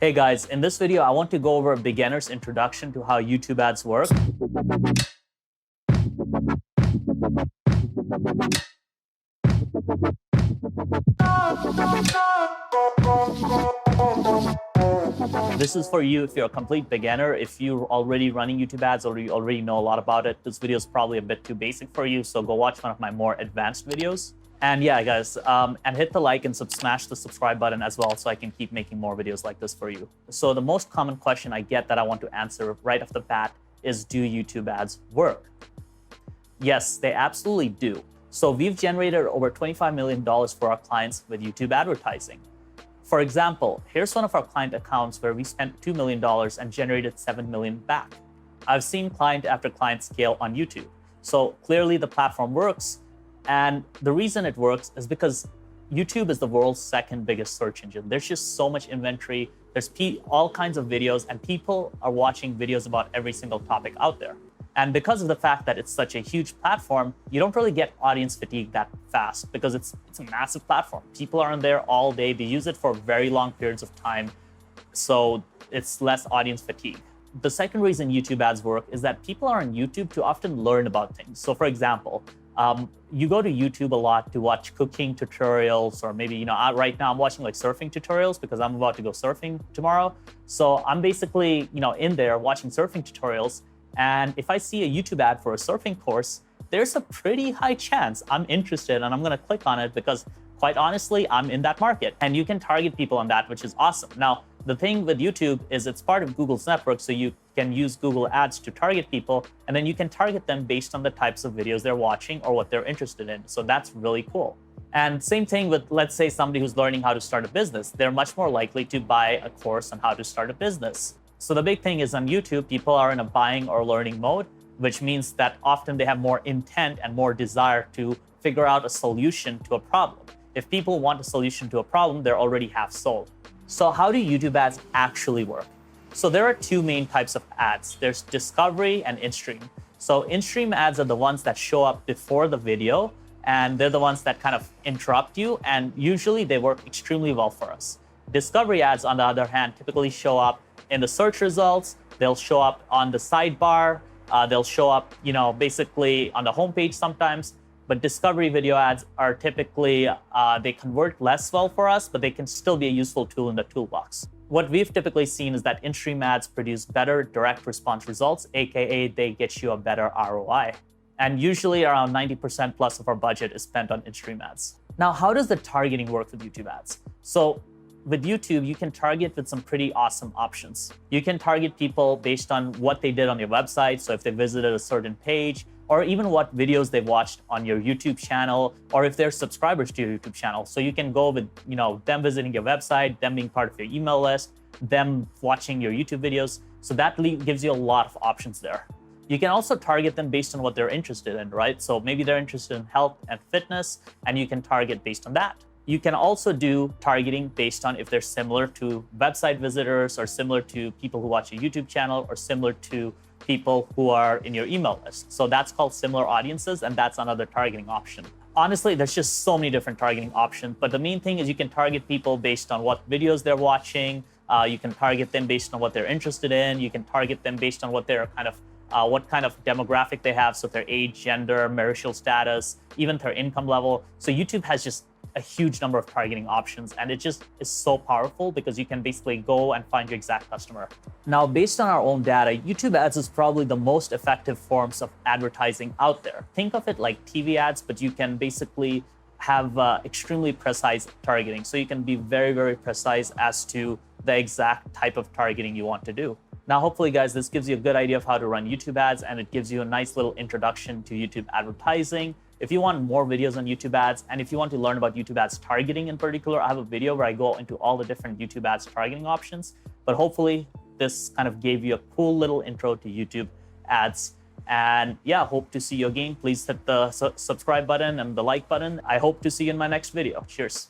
Hey guys, in this video, I want to go over a beginner's introduction to how YouTube ads work. This is for you if you're a complete beginner. If you're already running YouTube ads or you already know a lot about it, this video is probably a bit too basic for you, so go watch one of my more advanced videos. And yeah, guys, and hit the like and smash the subscribe button as well so I can keep making more videos like this for you. So the most common question I get that I want to answer right off the bat is, do YouTube ads work? Yes, they absolutely do. So we've generated over $25 million for our clients with YouTube advertising. For example, here's one of our client accounts where we spent $2 million and generated $7 million back. I've seen client after client scale on YouTube. So clearly the platform works. And the reason it works is because YouTube is the world's second biggest search engine. There's just so much inventory. There's all kinds of videos, and people are watching videos about every single topic out there. And because of the fact that it's such a huge platform, you don't really get audience fatigue that fast because it's a massive platform. People are on there all day. They use it for very long periods of time. So it's less audience fatigue. The second reason YouTube ads work is that people are on YouTube to often learn about things. So for example, you go to YouTube a lot to watch cooking tutorials, or maybe, right now I'm watching like surfing tutorials because I'm about to go surfing tomorrow. So I'm basically, in there watching surfing tutorials. And if I see a YouTube ad for a surfing course, there's a pretty high chance I'm interested and I'm going to click on it because, quite honestly, I'm in that market. And you can target people on that, which is awesome. Now, the thing with YouTube is it's part of Google's network, so you can use Google Ads to target people, and then you can target them based on the types of videos they're watching or what they're interested in. So that's really cool. And same thing with, let's say, somebody who's learning how to start a business. They're much more likely to buy a course on how to start a business. So the big thing is on YouTube, people are in a buying or learning mode, which means that often they have more intent and more desire to figure out a solution to a problem. If people want a solution to a problem, they're already half sold. So how do YouTube ads actually work? So there are two main types of ads. There's discovery and in-stream. So in-stream ads are the ones that show up before the video, and they're the ones that kind of interrupt you, and usually they work extremely well for us. Discovery ads, on the other hand, typically show up in the search results. They'll show up on the sidebar. They'll show up, basically on the homepage sometimes. But discovery video ads are typically, they convert less well for us, but they can still be a useful tool in the toolbox. What we've typically seen is that in-stream ads produce better direct response results, aka they get you a better ROI. And usually around 90% plus of our budget is spent on in-stream ads. Now, how does the targeting work with YouTube ads? So with YouTube, you can target with some pretty awesome options. You can target people based on what they did on your website. So if they visited a certain page, or even what videos they watched on your YouTube channel, or if they're subscribers to your YouTube channel. So you can go with, them visiting your website, them being part of your email list, them watching your YouTube videos. So that gives you a lot of options there. You can also target them based on what they're interested in, right? So maybe they're interested in health and fitness, and you can target based on that. You can also do targeting based on if they're similar to website visitors, or similar to people who watch your YouTube channel, or similar to people who are in your email list. So that's called similar audiences, and that's another targeting option. Honestly, there's just so many different targeting options, but the main thing is you can target people based on what videos they're watching. You can target them based on what they're interested in. You can target them based on what they're what kind of demographic they have, so their age, gender, marital status, even their income level. So YouTube has just a huge number of targeting options, and it just is so powerful because you can basically go and find your exact customer. Now, based on our own data, YouTube ads is probably the most effective forms of advertising out there. Think of it like TV ads, but you can basically have extremely precise targeting. So you can be very, very precise as to the exact type of targeting you want to do. Now, hopefully, guys, this gives you a good idea of how to run YouTube ads, and it gives you a nice little introduction to YouTube advertising. If you want more videos on YouTube ads, and if you want to learn about YouTube ads targeting in particular, I have a video where I go into all the different YouTube ads targeting options. But hopefully, this kind of gave you a cool little intro to YouTube ads. And yeah, hope to see you again. Please hit the subscribe button and the like button. I hope to see you in my next video. Cheers.